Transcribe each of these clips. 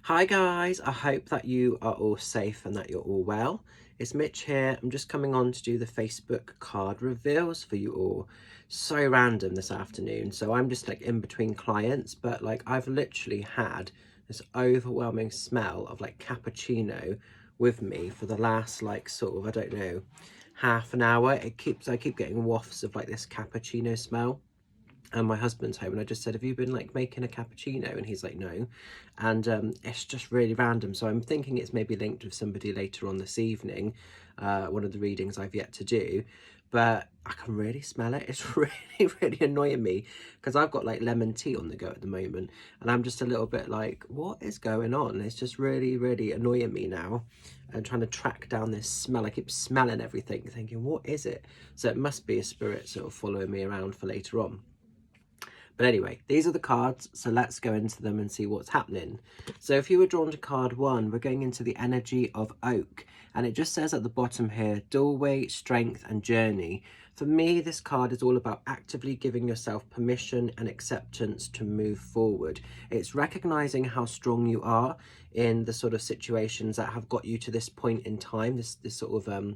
Hi guys, I hope that you are all safe and that you're all well. It's Mitch here. I'm just coming on to do the Facebook card reveals for you all. So random this afternoon. So I'm just like in between clients, but like I've literally had this overwhelming smell of like cappuccino with me for the last like sort of, I don't know, half an hour. I keep getting wafts of like this cappuccino smell. And my husband's home, and I just said, have you been like making a cappuccino? And he's like, no. And it's just really random, so I'm thinking it's maybe linked with somebody later on this evening, one of the readings I've yet to do, but I can really smell it. It's really annoying me because I've got like lemon tea on the go at the moment, and I'm just a little bit like, what is going on? It's just really annoying me now, and trying to track down this smell. I keep smelling everything thinking, what is it? So it must be a spirit sort of following me around for later on. But anyway, these are the cards, so let's go into them and see what's happening. So if you were drawn to card 1, we're going into the energy of oak. And it just says at the bottom here, doorway, strength and journey. For me, this card is all about actively giving yourself permission and acceptance to move forward. It's recognizing how strong you are in the sort of situations that have got you to this point in time, this sort of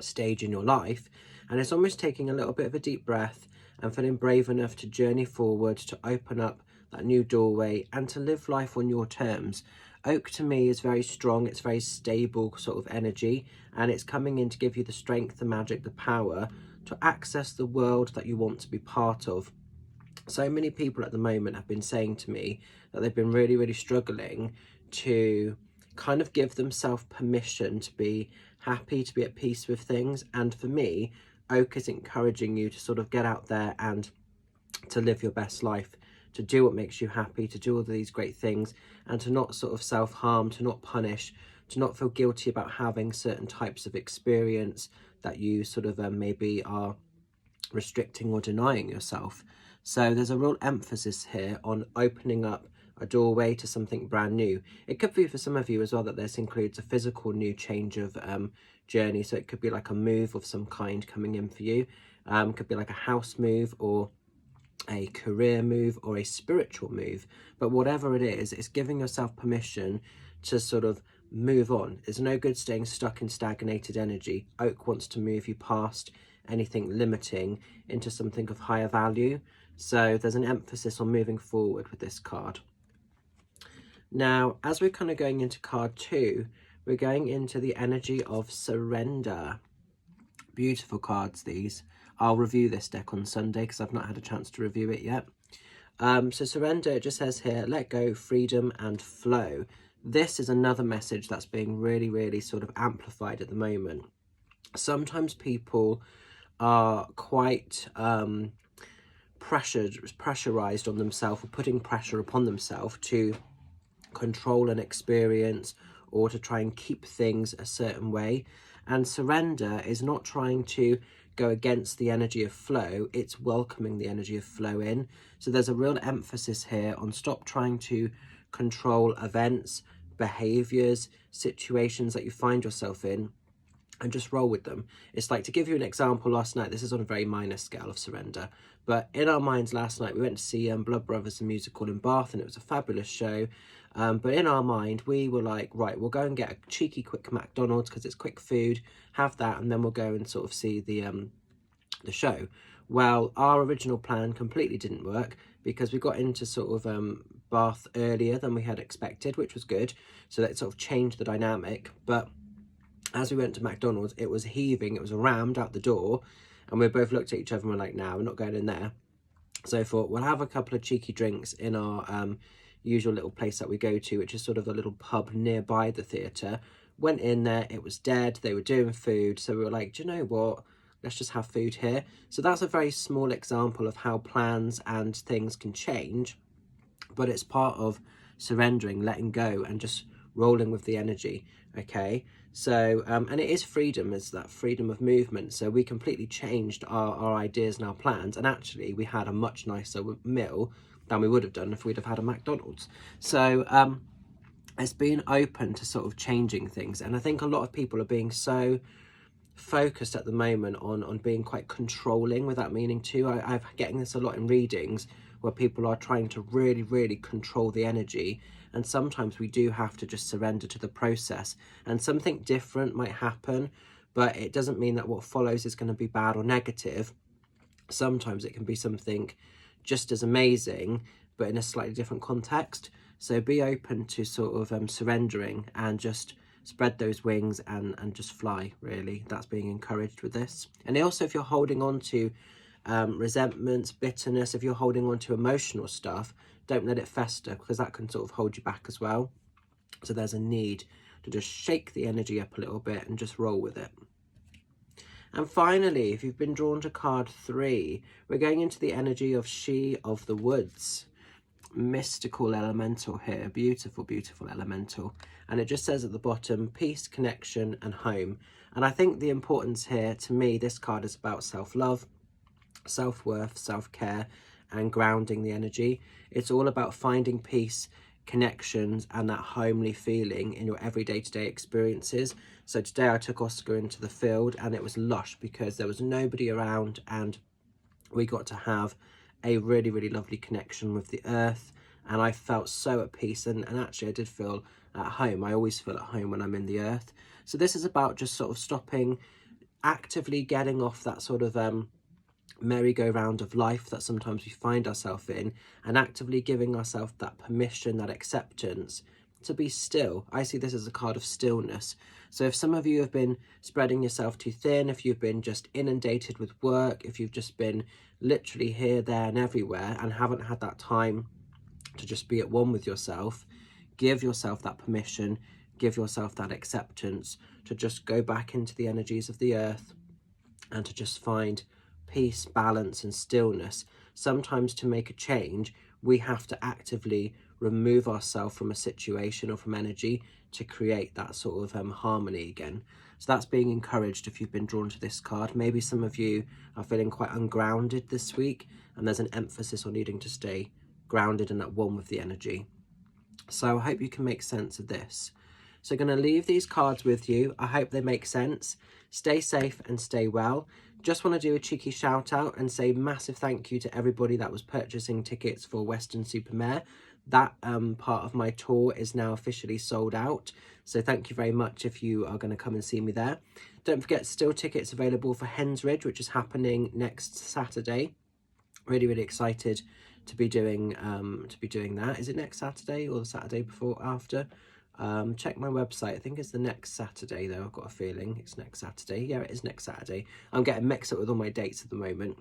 stage in your life. And it's almost taking a little bit of a deep breath and feeling brave enough to journey forward, to open up that new doorway and to live life on your terms. Oak to me is very strong, it's very stable sort of energy, and it's coming in to give you the strength, the magic, the power to access the world that you want to be part of. So many people at the moment have been saying to me that they've been really struggling to kind of give themselves permission to be happy, to be at peace with things. And for me, oak is encouraging you to sort of get out there and to live your best life, to do what makes you happy, to do all these great things, and to not sort of self-harm, to not punish, to not feel guilty about having certain types of experience that you sort of maybe are restricting or denying yourself. So there's a real emphasis here on opening up a doorway to something brand new. It could be for some of you as well that this includes a physical new change of journey. So it could be like a move of some kind coming in for you. Could be like a house move or a career move or a spiritual move. But whatever it is, it's giving yourself permission to sort of move on. There's no good staying stuck in stagnated energy. Oak wants to move you past anything limiting into something of higher value. So there's an emphasis on moving forward with this card. Now, as we're kind of going into card 2, we're going into the energy of surrender. Beautiful cards, these. I'll review this deck on Sunday because I've not had a chance to review it yet. So surrender, it just says here, let go, freedom and flow. This is another message that's being really sort of amplified at the moment. Sometimes people are quite pressurized on themselves, or putting pressure upon themselves to control an experience or to try and keep things a certain way. And surrender is not trying to go against the energy of flow, it's welcoming the energy of flow in. So there's a real emphasis here on stop trying to control events, behaviors, situations that you find yourself in, and just roll with them. It's like, to give you an example, last night, this is on a very minor scale of surrender, but in our minds last night we went to see Blood Brothers, the musical, in Bath, and it was a fabulous show. But in our mind we were like, right, we'll go and get a cheeky quick McDonald's because it's quick food, have that, and then we'll go and sort of see the show. Well, our original plan completely didn't work because we got into sort of Bath earlier than we had expected, which was good, so that sort of changed the dynamic. But as we went to McDonald's, it was heaving, it was rammed out the door, and we both looked at each other and were like, nah, we're not going in there. So I thought, we'll have a couple of cheeky drinks in our usual little place that we go to, which is sort of a little pub nearby the theatre. Went in there, it was dead, they were doing food, so we were like, do you know what, let's just have food here. So that's a very small example of how plans and things can change, but it's part of surrendering, letting go, and just rolling with the energy. Okay, so and it is freedom, is that freedom of movement. So we completely changed our ideas and our plans, and actually we had a much nicer meal than we would have done if we'd have had a McDonald's. So it's been open to sort of changing things, and I think a lot of people are being so focused at the moment on being quite controlling without meaning to. I'm getting this a lot in readings where people are trying to really, really control the energy. And sometimes we do have to just surrender to the process, and something different might happen, but it doesn't mean that what follows is going to be bad or negative. Sometimes it can be something just as amazing, but in a slightly different context. So be open to sort of surrendering and just spread those wings and just fly, really. That's being encouraged with this. And also, if you're holding on to resentments, bitterness, if you're holding on to emotional stuff, don't let it fester, because that can sort of hold you back as well. So there's a need to just shake the energy up a little bit and just roll with it. And finally, if you've been drawn to card 3, we're going into the energy of She of the Woods. Mystical elemental here, beautiful, beautiful elemental. And it just says at the bottom, peace, connection and home. And I think the importance here, to me, this card is about self-love, self-worth, self-care and grounding the energy. It's all about finding peace, connections and that homely feeling in your everyday to-day experiences. So today I took Oscar into the field and it was lush because there was nobody around, and we got to have a really, really lovely connection with the earth, and I felt so at peace, and actually I did feel at home. I always feel at home when I'm in the earth. So this is about just sort of stopping, actively getting off that sort of merry-go-round of life that sometimes we find ourselves in, and actively giving ourselves that permission, that acceptance to be still. I see this as a card of stillness. So if some of you have been spreading yourself too thin, if you've been just inundated with work, if you've just been literally here, there and everywhere and haven't had that time to just be at one with yourself, give yourself that permission, give yourself that acceptance to just go back into the energies of the earth and to just find peace, balance and stillness. Sometimes to make a change, we have to actively remove ourselves from a situation or from energy to create that sort of harmony again. So that's being encouraged if you've been drawn to this card. Maybe some of you are feeling quite ungrounded this week, and there's an emphasis on needing to stay grounded and at one with the energy. So I hope you can make sense of this. So I'm going to leave these cards with you. I hope they make sense. Stay safe and stay well. Just want to do a cheeky shout out and say massive thank you to everybody that was purchasing tickets for Weston-super-Mare. That part of my tour is now officially sold out. So thank you very much if you are going to come and see me there. Don't forget, still tickets available for Hensridge, which is happening next Saturday. Really, really excited to be doing that. Is it next Saturday or the Saturday before after? Check my website. I think it's the next Saturday though. I've got a feeling it's next Saturday. Yeah, it is next Saturday. I'm getting mixed up with all my dates at the moment.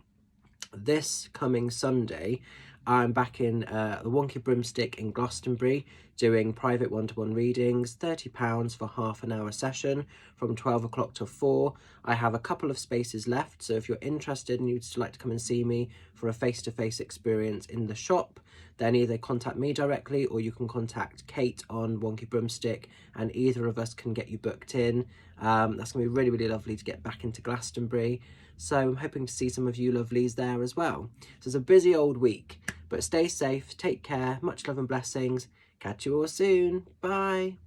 This coming Sunday, I'm back in the Wonky Broomstick in Glastonbury doing private one-to-one readings, £30 for half an hour session from 12 o'clock to 4. I have a couple of spaces left, so if you're interested and you'd still like to come and see me for a face-to-face experience in the shop, then either contact me directly or you can contact Kate on Wonky Broomstick and either of us can get you booked in. That's going to be really, really lovely to get back into Glastonbury. So I'm hoping to see some of you lovelies there as well. So it's a busy old week, but stay safe, take care, much love and blessings. Catch you all soon. Bye.